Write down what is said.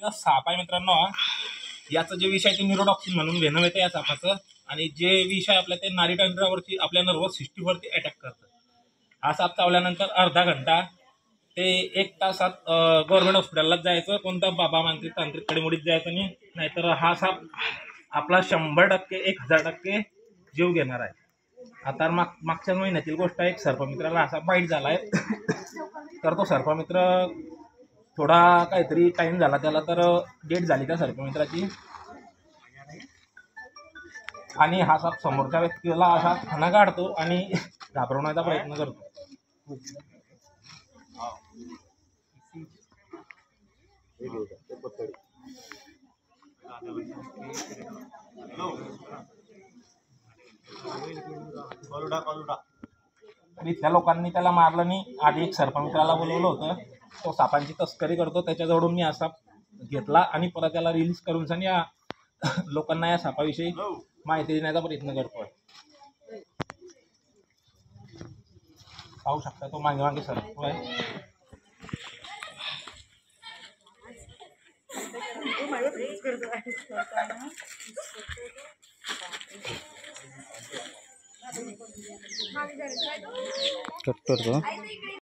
प्रकारचा साप आहे मित्रांनो. याचं जे विष आहे ते न्यूरोटॉक्सिन म्हणून वेनम येतं या सापाचं. आणि जे विष आहे आपल्या ते नाडी तंत्रावरती आपल्या नर्वस सिस्टीमवरती अटॅक करतं. हा साप चावल्यानंतर अर्धा घंटा ते 1 तासात गव्हर्नमेंट हॉस्पिटललाच जायचं. कोणता बाबा मांत्रिक तांत्रिक कडेमुडीत जायचं नाही. नाहीतर हा साप आपला 100% 1000% जीव घेणार आहे. आता मागच्या महिन्यातील गोष्ट आहे. एक सर्पमित्राला असा बाईट झालाय. तर तो सर्पमित्र थोडा काहीतरी टाइम झाला त्याला, तर डेट झाली त्या सर्पमित्राची. आणि हा साप समोरच्या व्यक्तीला असा खाना काढतो आणि घाबरवण्याचा प्रयत्न करतो. इथल्या लोकांनी त्याला मारलं नाही. आधी एक सर्पमित्राला बोलवलं होतं. तो सापांची तस्करी करतो. त्याच्याजवळून मी हा साप घेतला आणि परत त्याला रिलीज करून सन या लोकांना या सापाविषयी माहिती देण्याचा प्रयत्न करतोय. पाहू शकता तो मागे मागे सरकतोय. कट करतो.